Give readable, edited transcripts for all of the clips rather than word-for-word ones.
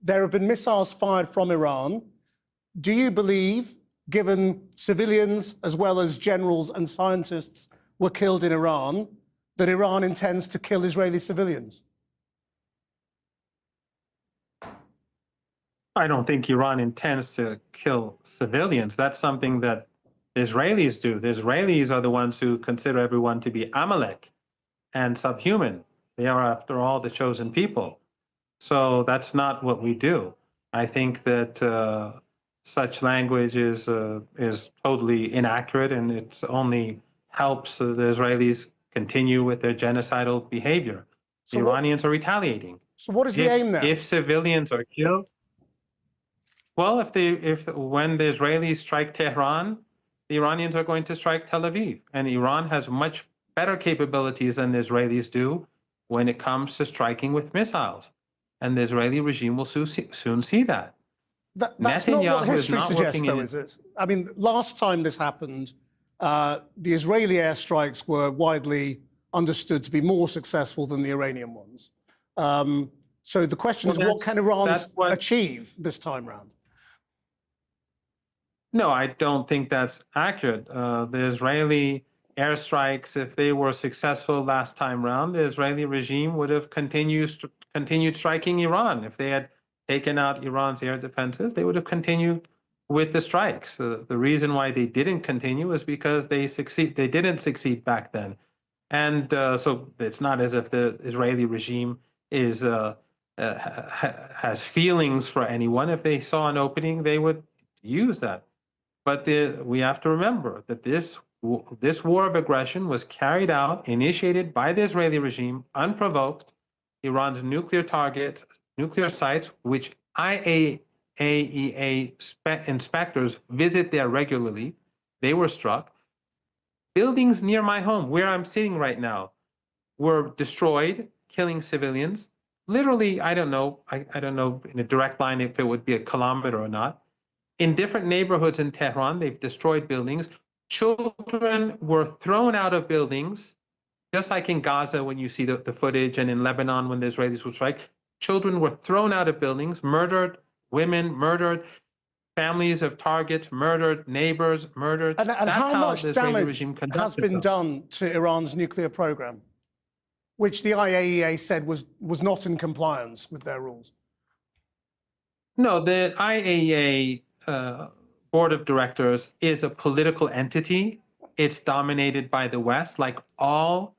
there have been missiles fired from Iran. Do you believe, given civilians as well as generals and scientists were killed in Iran, that Iran intends to kill Israeli civilians? I don't think Iran intends to kill civilians. That's something that the Israelis do. The Israelis are the ones who consider everyone to be Amalek and subhuman. They are, after all, the chosen people. So that's not what we do. I think that such language is totally inaccurate, and it only helps the Israelis continue with their genocidal behavior. The Iranians are retaliating. So what is the aim now? If civilians are killed, well, when the Israelis strike Tehran, the Iranians are going to strike Tel Aviv, and Iran has much better capabilities than the Israelis do when it comes to striking with missiles, and the Israeli regime will soon see that. That's not what history suggests, though, is it? I mean, last time this happened, the Israeli airstrikes were widely understood to be more successful than the Iranian ones. So the question is, what can Iran achieve this time round? No, I don't think that's accurate. The Israeli airstrikes, if they were successful last time round, the Israeli regime would have continued striking Iran. If they had taken out Iran's air defenses, they would have continued with the strikes. The reason why they didn't continue is because they didn't succeed back then. And so it's not as if the Israeli regime has feelings for anyone. If they saw an opening, they would use that. But we have to remember that this war of aggression was carried out, initiated by the Israeli regime, unprovoked. Iran's nuclear targets, nuclear sites, which IAEA inspectors visit there regularly, they were struck. Buildings near my home, where I'm sitting right now, were destroyed, killing civilians. Literally, I don't know in a direct line if it would be a kilometer or not. In different neighborhoods in Tehran, they've destroyed buildings. Children were thrown out of buildings, just like in Gaza when you see the footage, and in Lebanon when the Israelis would strike. Children were thrown out of buildings, murdered, women murdered, families of targets murdered, neighbors murdered. And how much damage has been done to Iran's nuclear program, which the IAEA said was not in compliance with their rules? No, the IAEA board of directors is a political entity. It's dominated by the West, like all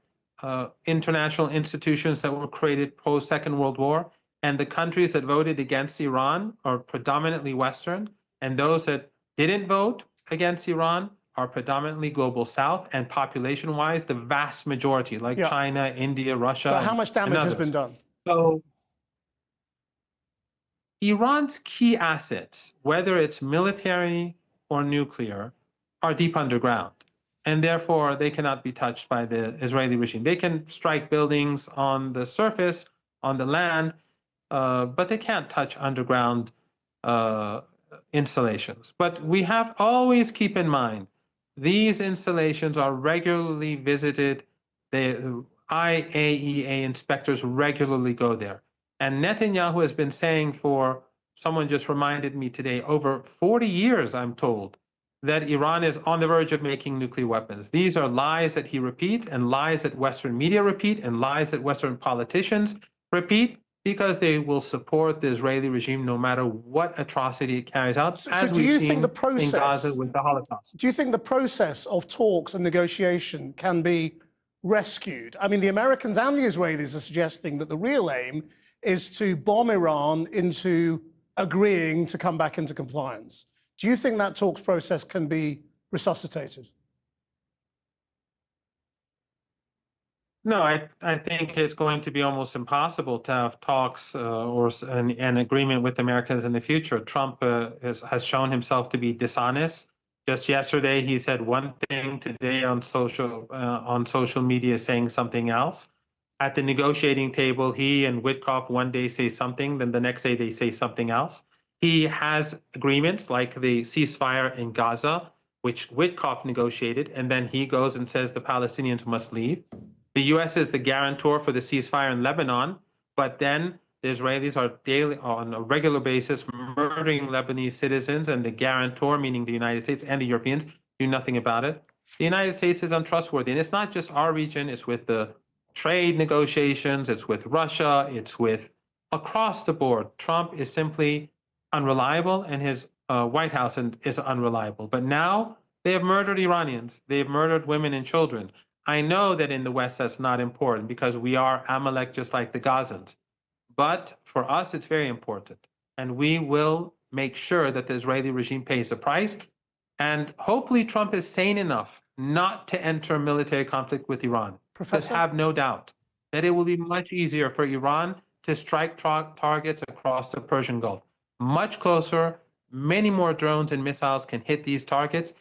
international institutions that were created post-Second World War. And the countries that voted against Iran are predominantly Western, and those that didn't vote against Iran are predominantly Global South, and population-wise, the vast majority, like China, India, Russia. But how much damage has been done? So Iran's key assets, whether it's military or nuclear, are deep underground, and therefore they cannot be touched by the Israeli regime. They can strike buildings on the surface, on the land, but they can't touch underground installations. But we have always keep in mind, these installations are regularly visited. The IAEA inspectors regularly go there. And Netanyahu has been saying for, someone just reminded me today, over 40 years, I'm told, that Iran is on the verge of making nuclear weapons. These are lies that he repeats, and lies that Western media repeat, and lies that Western politicians repeat, because they will support the Israeli regime no matter what atrocity it carries out, as we've seen in Gaza with the Holocaust. Do you think the process of talks and negotiation can be rescued? I mean, the Americans and the Israelis are suggesting that the real aim is to bomb Iran into agreeing to come back into compliance. Do you think that talks process can be resuscitated? No, I think it's going to be almost impossible to have talks or an agreement with Americans in the future. Trump has shown himself to be dishonest. Just yesterday, he said one thing. Today on social media, saying something else. At the negotiating table, he and Witkoff one day say something, then the next day they say something else. He has agreements like the ceasefire in Gaza, which Witkoff negotiated, and then he goes and says the Palestinians must leave. The U.S. is the guarantor for the ceasefire in Lebanon, but then The Israelis are daily, on a regular basis, murdering Lebanese citizens, and the guarantor, meaning the United States and the Europeans, do nothing about it. The United States is untrustworthy, and it's not just our region, it's with the trade negotiations, it's with Russia, it's with across the board. Trump is simply unreliable, and his White House is unreliable. But now they have murdered Iranians, they have murdered women and children. I know that in the West that's not important because we are Amalek just like the Gazans. But for us, it's very important. And we will make sure that the Israeli regime pays the price. And hopefully Trump is sane enough not to enter a military conflict with Iran. Professor? Just have no doubt that it will be much easier for Iran to strike targets across the Persian Gulf. Much closer, many more drones and missiles can hit these targets.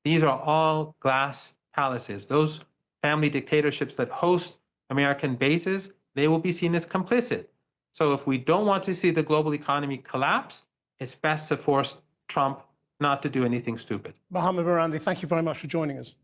These are all glass palaces. Those family dictatorships that host American bases, they will be seen as complicit. So if we don't want to see the global economy collapse, it's best to force Trump not to do anything stupid. Mohammad Marandi, thank you very much for joining us.